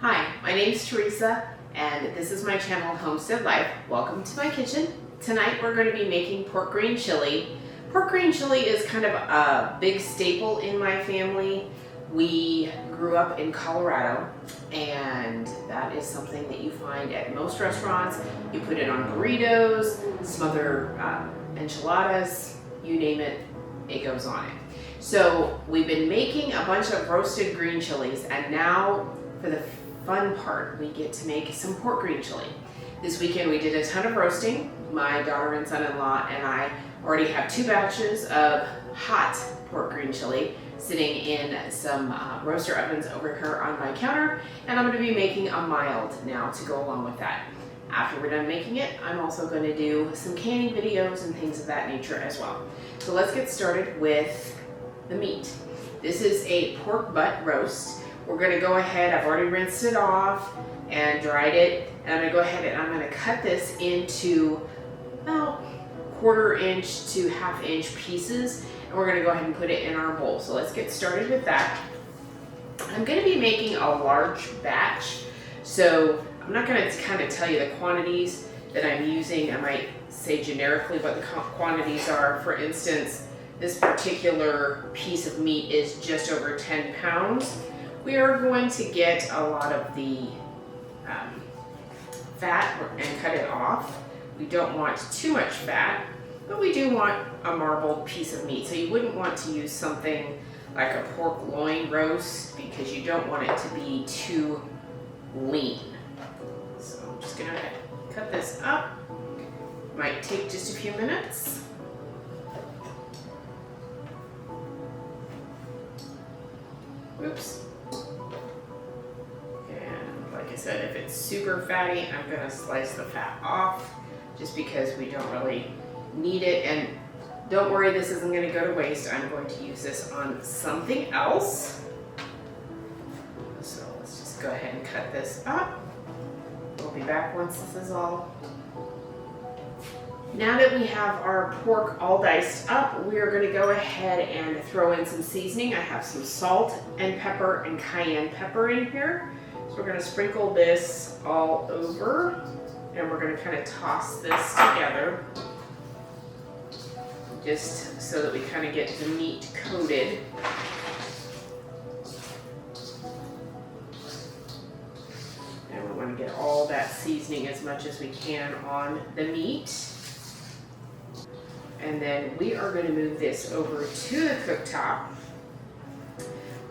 Hi, my name's Teresa and this is my channel Homestead Life. Welcome to my kitchen. Tonight we're going to be making pork green chili. Pork green chili is kind of a big staple in my family. We grew up in Colorado and that is something that you find at most restaurants. You put it on burritos, some other enchiladas, you name it, it goes on it. So we've been making a bunch of roasted green chilies and now for the fun part, we get to make some pork green chili. This weekend we did a ton of roasting. My daughter and son-in-law and I already have 2 batches of hot pork green chili sitting in some roaster ovens over here on my counter, and I'm going to be making a mild now to go along with that. After we're done making it, I'm also going to do some canning videos and things of that nature as well. So let's get started with the meat. This is a pork butt roast. We're going to go ahead, I've already rinsed it off and dried it, and I'm going to go ahead and I'm going to cut this into about 1/4 inch to 1/2 inch pieces, and we're going to go ahead and put it in our bowl. So let's get started with that. I'm going to be making a large batch, so I'm not going to kind of tell you the quantities that I'm using. I might say generically what the quantities are. For instance, this particular piece of meat is just over 10 pounds. We are going to get a lot of the fat and cut it off. We don't want too much fat, but we do want a marbled piece of meat. So you wouldn't want to use something like a pork loin roast because you don't want it to be too lean. So I'm just gonna cut this up. Might take just a few minutes. Oops. Like I said, if it's super fatty, I'm going to slice the fat off just because we don't really need it. And don't worry, this isn't going to go to waste. I'm going to use this on something else. So let's just go ahead and cut this up. We'll be back once this is all. Now that we have our pork all diced up, we are going to go ahead and throw in some seasoning. I have some salt and pepper and cayenne pepper in here. So we're going to sprinkle this all over and we're going to kind of toss this together just so that we kind of get the meat coated. And we want to get all that seasoning as much as we can on the meat. And then we are going to move this over to the cooktop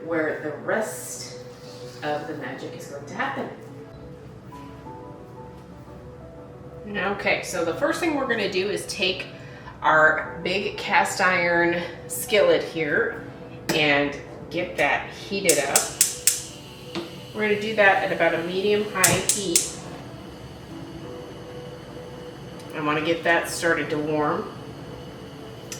where the rest of the magic is going to happen. Okay, so the first thing we're going to do is take our big cast iron skillet here and get that heated up. We're going to do that at about a medium-high heat. I want to get that started to warm.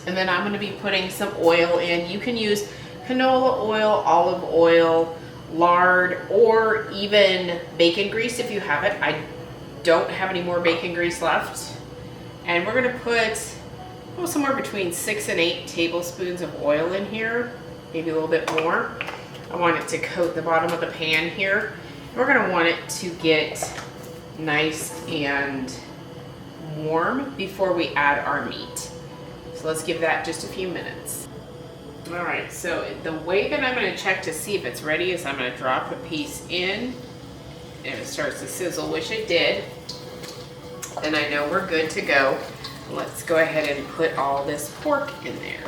And then I'm going to be putting some oil in. You can use canola oil, olive oil, lard, or even bacon grease if you have it. I don't have any more bacon grease left. And we're going to put somewhere between 6 and 8 tablespoons of oil in here, maybe a little bit more. I want it to coat the bottom of the pan here. We're going to want it to get nice and warm before we add our meat. So let's give that just a few minutes. All right, so the way that I'm going to check to see if it's ready is I'm going to drop a piece in and it starts to sizzle, which it did. Then I know we're good to go. Let's go ahead and put all this pork in there.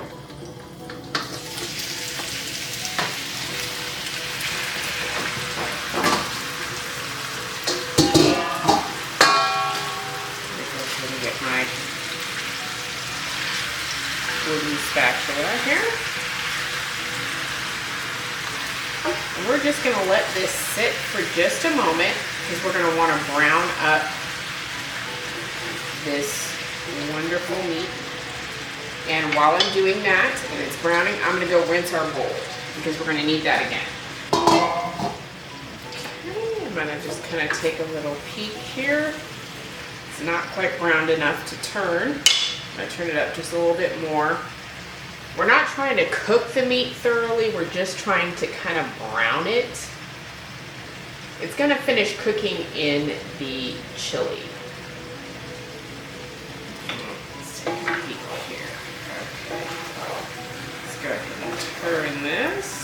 Let me get my wooden spatula here. And we're just going to let this sit for just a moment because we're going to want to brown up this wonderful meat. And while I'm doing that and it's browning, I'm going to go rinse our bowl because we're going to need that again. Okay, I'm going to just kind of take a little peek here. It's not quite browned enough to turn. I'm going to turn it up just a little bit more. We're not trying to cook the meat thoroughly, we're just trying to kind of brown it. it's going to finish cooking in the chili. Let's take a peek here. Okay. Let's go ahead and turn this.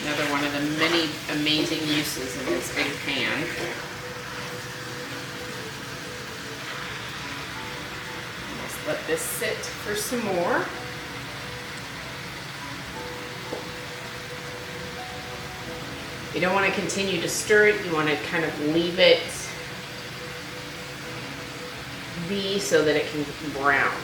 Another one of the many amazing uses of this big pan. Let's let this sit for some more. You don't want to continue to stir it. You want to kind of leave it be so that it can brown.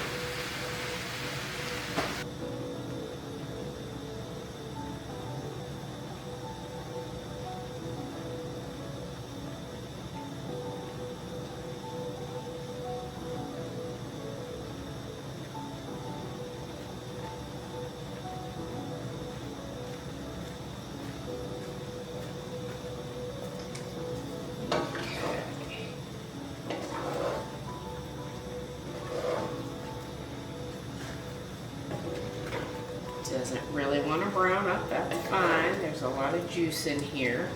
Doesn't really want to brown up, that's fine. There's a lot of juice in here.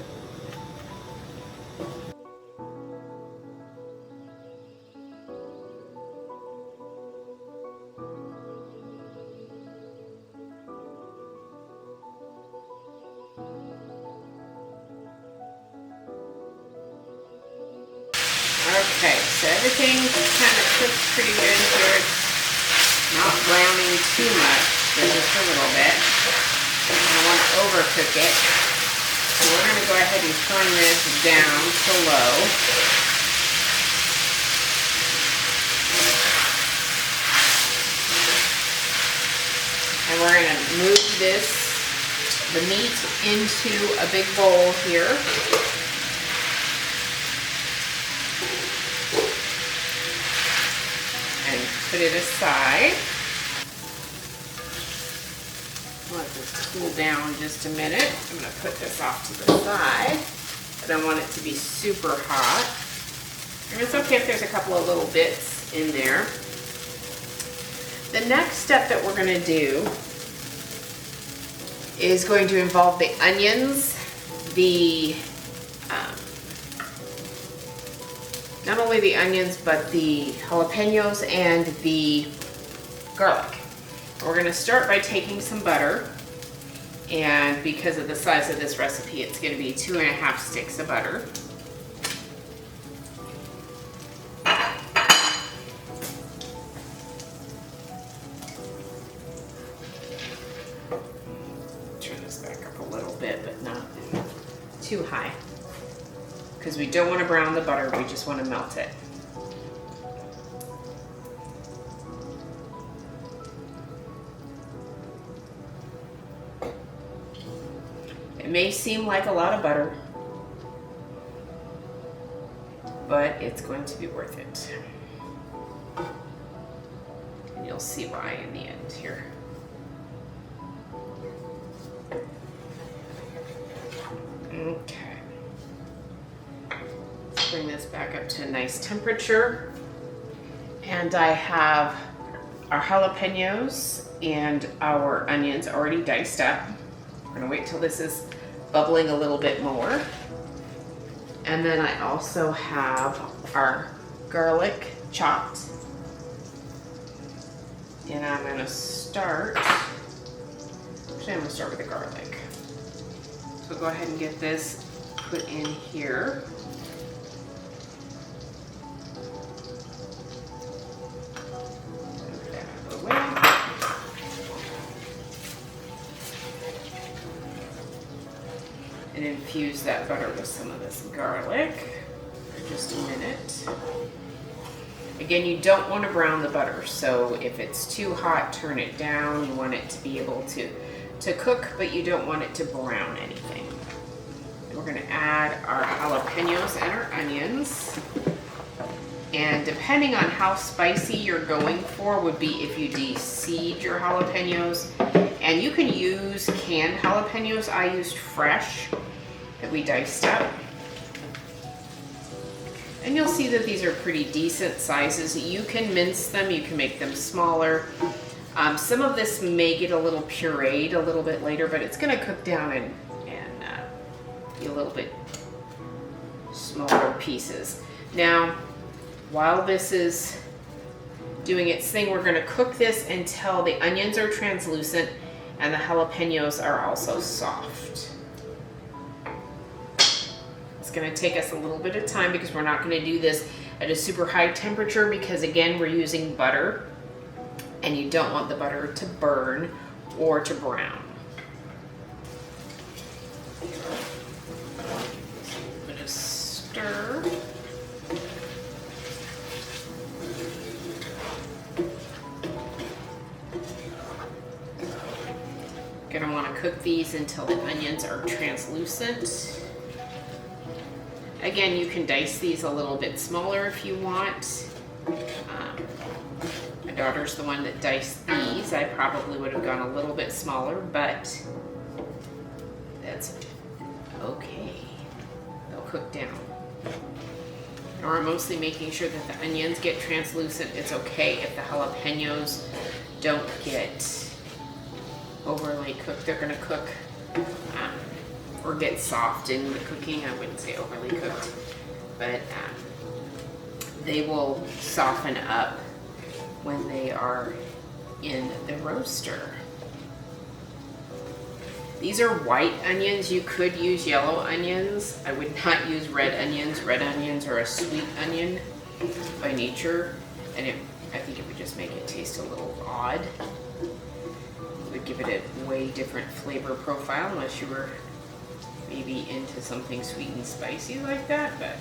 Okay, so everything's kind of cooked pretty good here. It's not browning too much. Just a little bit. I don't want to overcook it. So we're going to go ahead and turn this down to low. And we're going to move the meat into a big bowl here. And put it aside. Let this cool down just a minute. I'm going to put this off to the side. I don't want it to be super hot. And it's okay if there's a couple of little bits in there. The next step that we're going to do is going to involve the onions, not only the onions, but the jalapenos and the garlic. We're going to start by taking some butter, and because of the size of this recipe, it's going to be 2.5 sticks of butter. Turn this back up a little bit, but not too high, because we don't want to brown the butter, we just want to melt it. It may seem like a lot of butter, but it's going to be worth it. And you'll see why in the end here. Okay. Let's bring this back up to a nice temperature. And I have our jalapenos and our onions already diced up. We're gonna wait till this is bubbling a little bit more. And then I also have our garlic chopped. And I'm gonna start, actually I'm gonna start with the garlic. So go ahead and get this put in here. Move that out of the way. And infuse that butter with some of this garlic for just a minute. Again, you don't want to brown the butter, so if it's too hot, turn it down. You want it to be able to cook, but you don't want it to brown anything. And we're going to add our jalapenos and our onions. And depending on how spicy you're going for would be if you de-seed your jalapenos. And you can use canned jalapenos. I used fresh that we diced up. And you'll see that these are pretty decent sizes. You can mince them, you can make them smaller. Some of this may get a little pureed a little bit later, but it's gonna cook down and be a little bit smaller pieces. Now, while this is doing its thing, we're gonna cook this until the onions are translucent and the jalapenos are also soft. It's gonna take us a little bit of time because we're not gonna do this at a super high temperature because again, we're using butter and you don't want the butter to burn or to brown. A bit of stir. Gonna want to cook these until the onions are translucent. Again, you can dice these a little bit smaller if you want. My daughter's the one that diced these. I probably would have gone a little bit smaller, but that's okay. They'll cook down. And we're mostly making sure that the onions get translucent. It's okay if the jalapenos don't get overly cooked. They're gonna cook or get soft in the cooking. I wouldn't say overly cooked, but they will soften up when they are in the roaster. These are white onions. You could use yellow onions. I would not use red onions. Red onions are a sweet onion by nature, and I think it would just make it taste a little odd. It would give it a way different flavor profile unless you were maybe into something sweet and spicy like that, but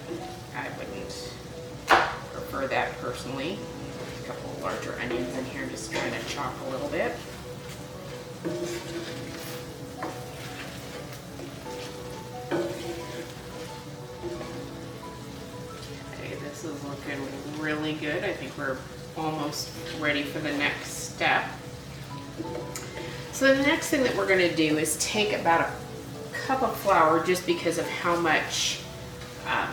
I wouldn't prefer that personally. A couple of larger onions in here, just trying to chop a little bit. Okay, this is looking really good. I think we're almost ready for the next step. So the next thing that we're going to do is take about a cup of flour, just because of how much I'm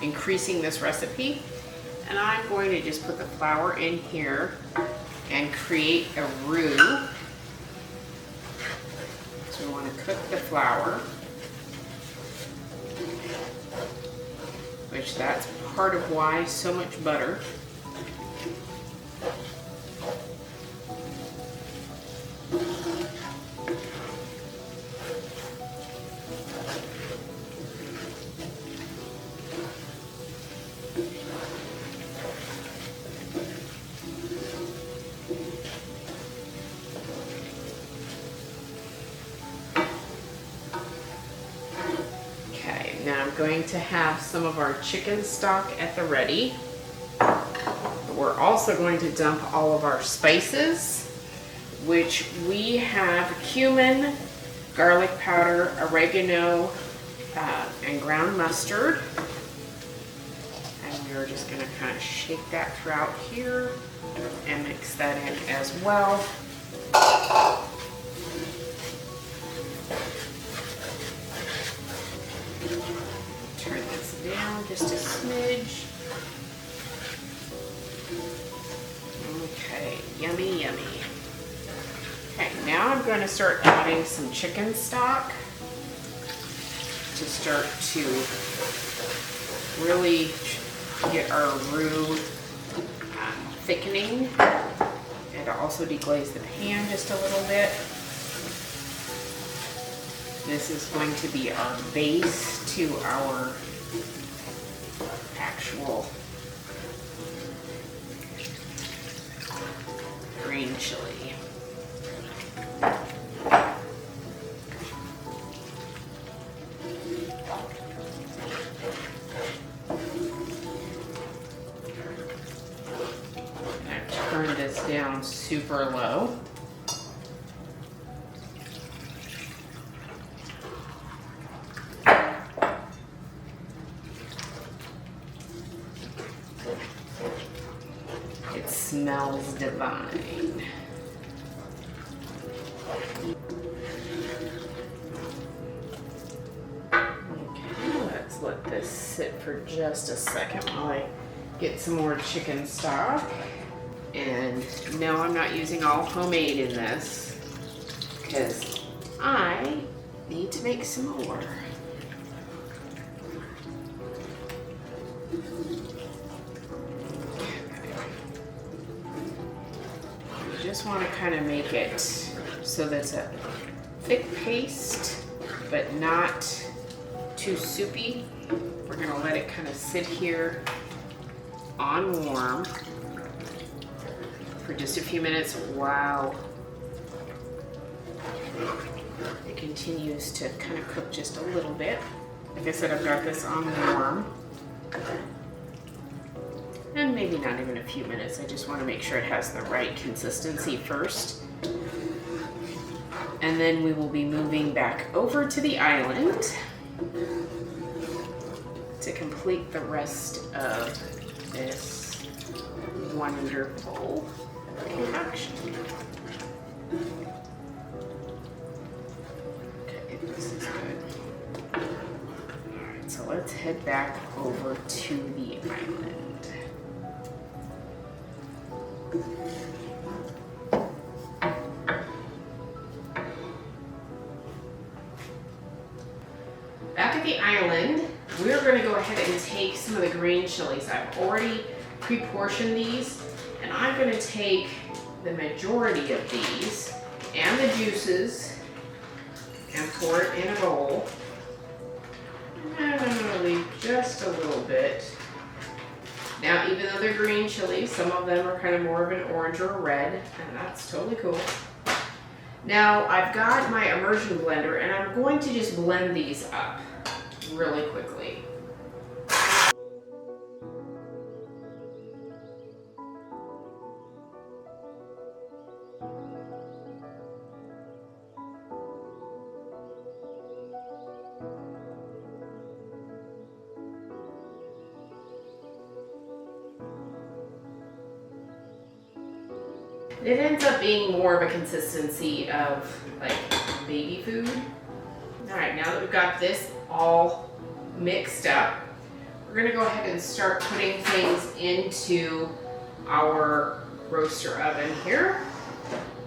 increasing this recipe. And I'm going to just put the flour in here and create a roux. So we want to cook the flour, which that's part of why so much butter. Now I'm going to have some of our chicken stock at the ready. We're also going to dump all of our spices, which we have cumin, garlic powder, oregano, and ground mustard. And we're just going to kind of shake that throughout here and mix that in as well. Turn this down just a smidge. Okay, yummy, yummy. Okay, now I'm going to start adding some chicken stock to start to really get our roux thickening, and to also deglaze the pan just a little bit. This is going to be our base to our actual green chili. I've turned this down super low. smells divine. Okay, let's let this sit for just a second while I get some more chicken stock. And no, I'm not using all homemade in this because I need to make some more. You just want to kind of make it so that it's a thick paste, but not too soupy. We're going to let it kind of sit here on warm for just a few minutes while it continues to kind of cook just a little bit. Like I said, I've got this on warm. And maybe not even a few minutes. I just want to make sure it has the right consistency first. And then we will be moving back over to the island to complete the rest of this wonderful concoction. Okay, this is good. Alright, so let's head back over to the island. Back at the island, we're going to go ahead and take some of the green chilies. I've already pre-portioned these, and I'm going to take the majority of these and the juices and pour it in a bowl. And I'm going to leave just a little bit. Now, even though they're green chilies, some of them are kind of more of an orange or a red, and that's totally cool. Now, I've got my immersion blender, and I'm going to just blend these up really quickly. It ends up being more of a consistency of like baby food. All right, now that we've got this all mixed up, we're gonna go ahead and start putting things into our roaster oven here,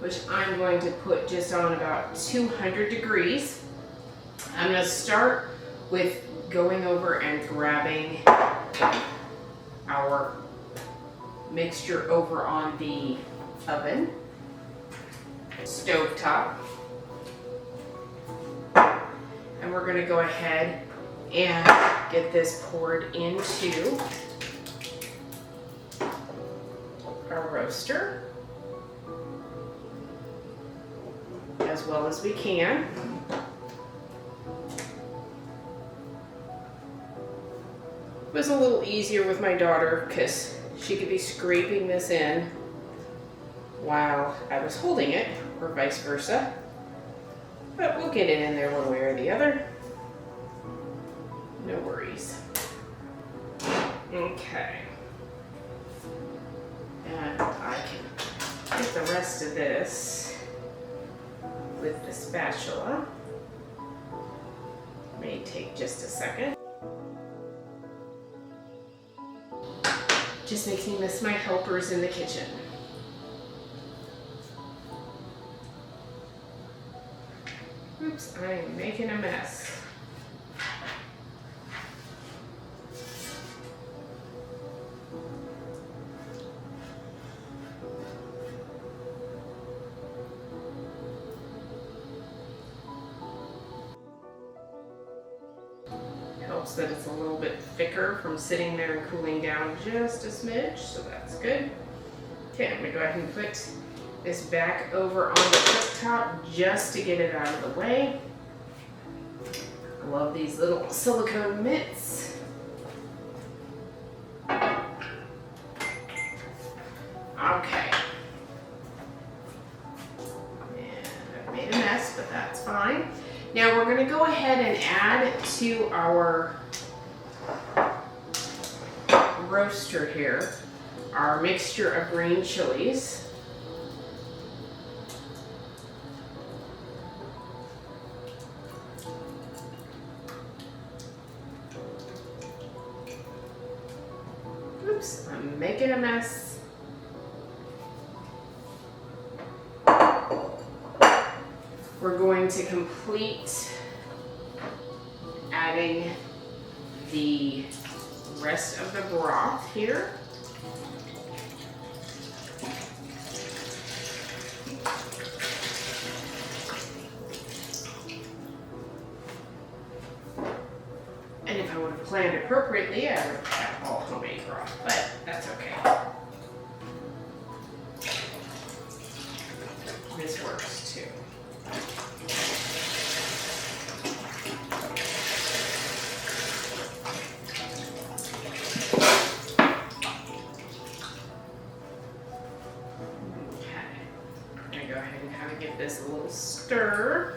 which I'm going to put just on about 200 degrees. I'm gonna start with going over and grabbing our mixture over on the oven, stovetop, and we're going to go ahead and get this poured into our roaster as well as we can. It was a little easier with my daughter because she could be scraping this in while I was holding it, or vice versa. But we'll get it in there one way or the other. No worries. Okay. And I can get the rest of this with the spatula. May take just a second. Just makes me miss my helpers in the kitchen. Oops, I'm making a mess. Helps that it's a little bit thicker from sitting there and cooling down just a smidge, so that's good. Okay, I'm gonna go ahead and put this back over on the cooktop just to get it out of the way. I love these little silicone mitts. Okay. And I've made a mess, but that's fine. Now we're going to go ahead and add to our roaster here our mixture of green chilies. Oops, I'm making a mess. We're going to complete adding the rest of the broth here. And if I would have planned appropriately, I would have had all homemade broth, but that's okay. This works too. Go ahead and kind of give this a little stir.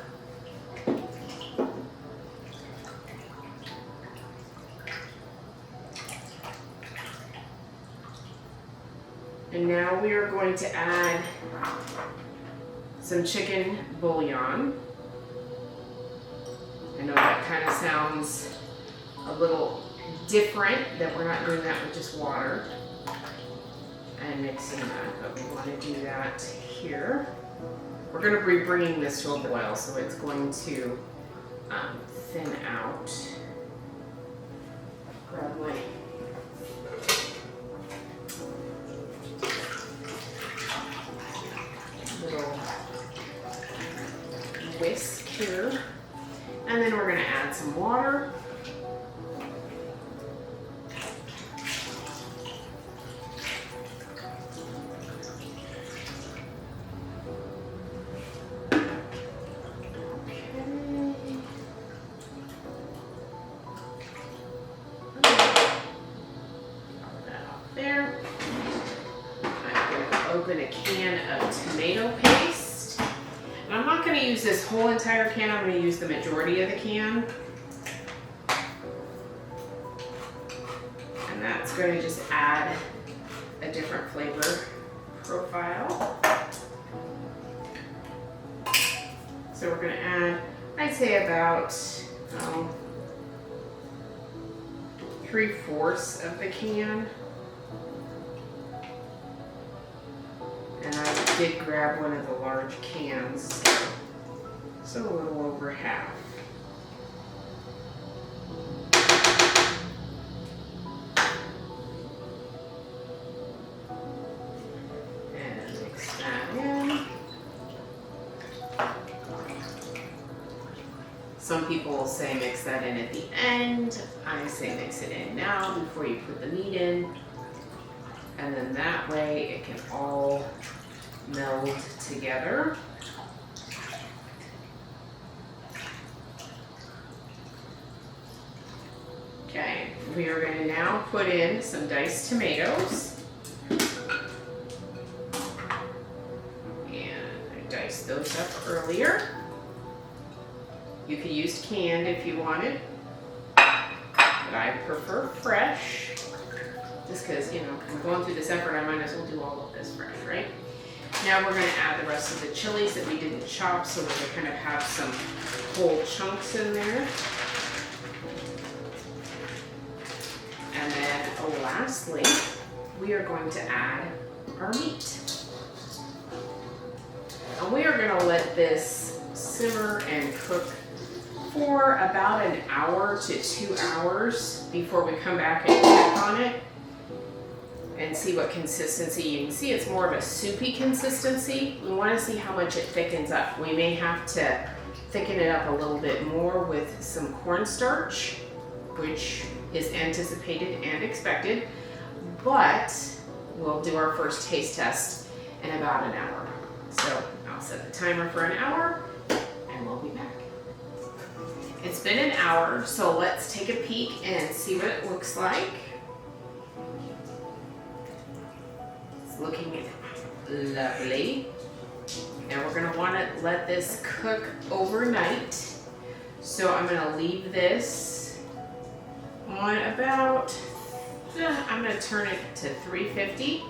And now we are going to add some chicken bouillon. I know that kind of sounds a little different, that we're not doing that with just water and mixing that, but we want to do that here. We're going to be bringing this to a boil, so it's going to thin out. Grab my little whisk here, and then we're going to add some water. Open a can of tomato paste. And I'm not going to use this whole entire can, I'm going to use the majority of the can. And that's going to just add a different flavor profile. So we're going to add, I'd say about 3/4 of the can. And I did grab one of the large cans, so a little over half. And mix that in. Some people will say mix that in at the end. I say mix it in now before you put the meat in. And then that way it can all meld together. Okay, we are going to now put in some diced tomatoes. And I diced those up earlier. You could use canned if you wanted, but I prefer fresh. Just because, you know, I'm going through this effort, I might as well do all of this fresh, right? Now we're going to add the rest of the chilies that we didn't chop, so that we kind of have some whole chunks in there. And then lastly, we are going to add our meat. And we are going to let this simmer and cook for about an hour to 2 hours before we come back and check on it and see what consistency. You can see it's more of a soupy consistency. We want to see how much it thickens up. We may have to thicken it up a little bit more with some cornstarch, which is anticipated and expected, but we'll do our first taste test in about an hour. So I'll set the timer for an hour and we'll be back. It's been an hour, so let's take a peek and see what it looks like. It's looking lovely. Now we're going to want to let this cook overnight. So I'm going to leave this on about I'm gonna turn it to 350,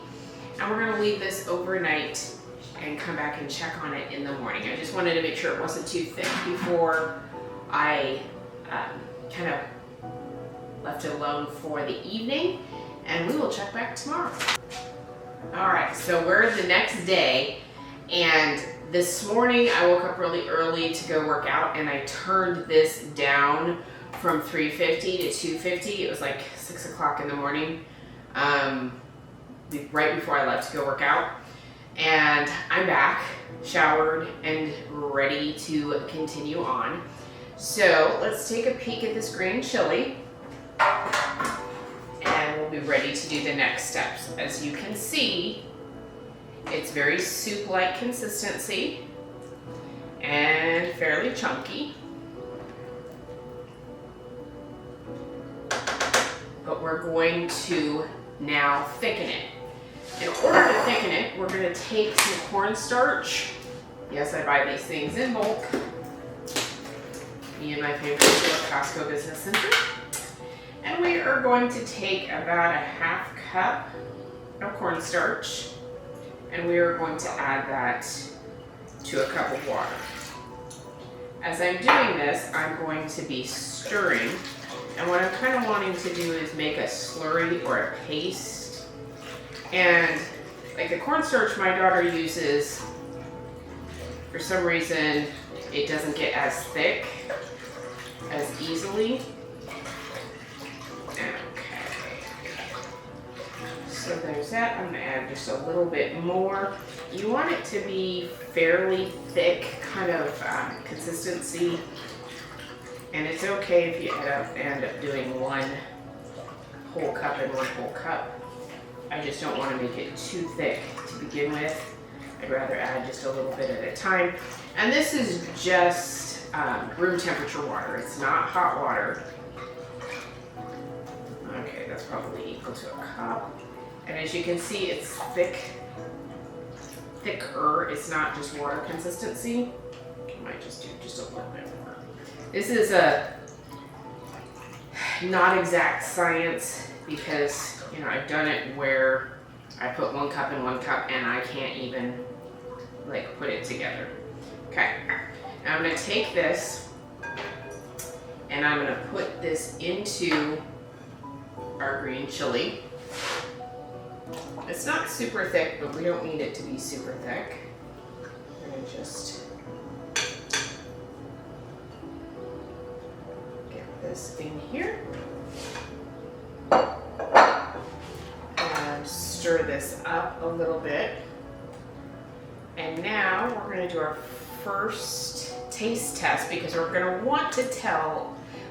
and we're gonna leave this overnight and come back and check on it in the morning. I just wanted to make sure it wasn't too thick before I kind of left it alone for the evening, and we will check back tomorrow. All right, so we're the next day, and this morning I woke up really early to go work out, and I turned this down from 350 to 250. It was like 6 o'clock in the morning, right before I left to go work out. And I'm back, showered, and ready to continue on. So let's take a peek at this green chili, and we'll be ready to do the next steps. As you can see, it's very soup-like consistency and fairly chunky. But we're going to now thicken it. In order to thicken it, we're going to take some cornstarch. Yes, I buy these things in bulk. Me and my family go to a Costco business center. And we are going to take about a half cup of cornstarch, and we are going to add that to a cup of water. As I'm doing this, I'm going to be stirring, and what I'm kind of wanting to do is make a slurry or a paste. And like the cornstarch my daughter uses, for some reason it doesn't get as thick as easily. Okay, so there's that. I'm gonna add just a little bit more. You want it to be fairly thick kind of consistency, and it's okay if you end up doing one whole cup and one whole cup. I just don't want to make it too thick to begin with. I'd rather add just a little bit at a time. And this is just room temperature water. It's not hot water. Okay, that's probably equal to a cup. And as you can see, it's thicker. It's not just water consistency. I might just do just a little bit more. This is a not exact science, because you know, I've done it where I put 1 cup in 1 cup and I can't even like put it together. Okay, now I'm gonna take this and I'm gonna put this into our green chili. It's not super thick, but we don't need it to be super thick. I'm gonna just get this in here. Stir this up a little bit, and now we're going to do our first taste test, because we're going to want to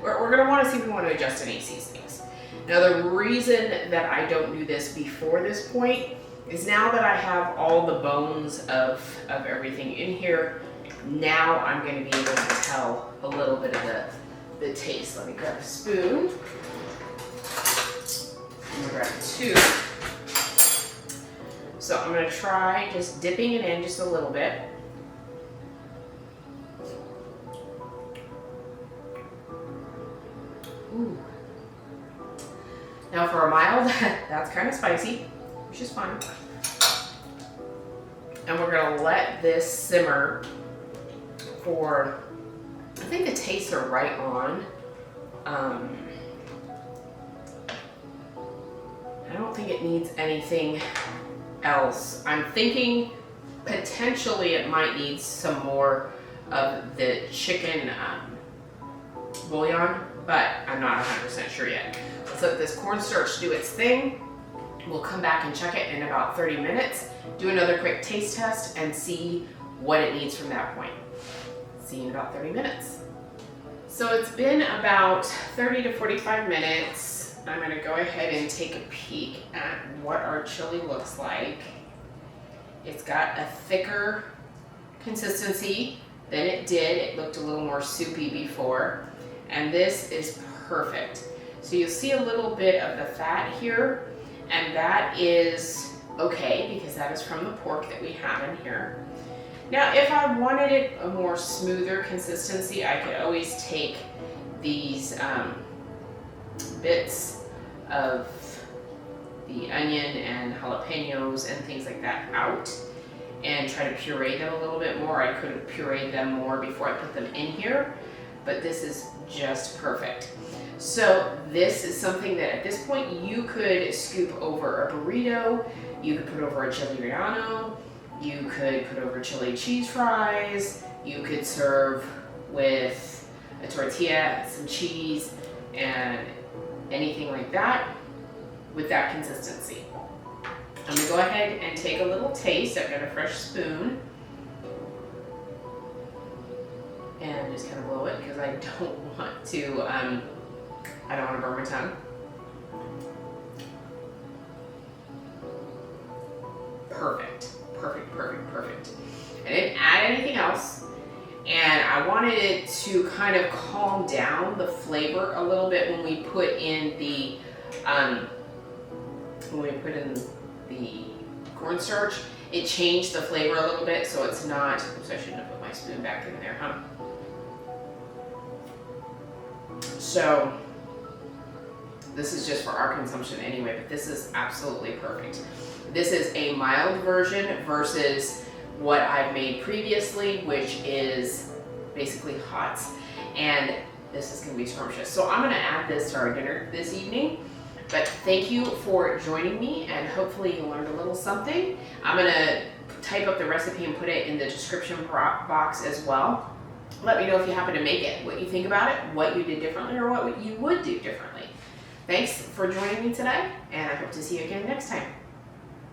we're going to want to see if we want to adjust any seasonings. Now the reason that I don't do this before this point is now that I have all the bones of everything in here, now I'm going to be able to tell a little bit of the taste. Let me grab a spoon. I'm going to grab 2. So I'm going to try just dipping it in just a little bit. Ooh. Now for a mild, that's kind of spicy, which is fine. And we're going to let this simmer for, I think the tastes are right on. I don't think it needs anything else. I'm thinking potentially it might need some more of the chicken bouillon, but I'm not 100% sure yet. Let's let this cornstarch do its thing. We'll come back and check it in about 30 minutes, do another quick taste test, and see what it needs from that point. See you in about 30 minutes. So it's been about 30 to 45 minutes. I'm going to go ahead and take a peek at what our chili looks like. It's got a thicker consistency than it did. It looked a little more soupy before, and this is perfect. So you'll see a little bit of the fat here, and that is okay because that is from the pork that we have in here. Now, if I wanted it a more smoother consistency, I could always take these bits of the onion and jalapenos and things like that out and try to puree them a little bit more. I could have pureed them more before I put them in here, but this is just perfect. So this is something that at this point you could scoop over a burrito, you could put over a chili relleno, you could put over chili cheese fries, you could serve with a tortilla, some cheese, and anything like that with that consistency. I'm gonna go ahead and take a little taste. I've got a fresh spoon. And just kind of blow it because I don't want to, I don't want to burn my tongue. Perfect, perfect, perfect, perfect. I didn't add anything else, and I wanted it to kind of calm down the flavor a little bit when we put in the cornstarch. It changed the flavor a little bit, so it's not. Oops, I shouldn't have put my spoon back in there, huh? So this is just for our consumption anyway, but this is absolutely perfect. This is a mild version versus what I've made previously, which is basically hot, and this is gonna be scrumptious. So I'm gonna add this to our dinner this evening, but thank you for joining me, and hopefully you learned a little something. I'm gonna type up the recipe and put it in the description box as well. Let me know if you happen to make it, what you think about it, what you did differently, or what you would do differently. Thanks for joining me today, and I hope to see you again next time.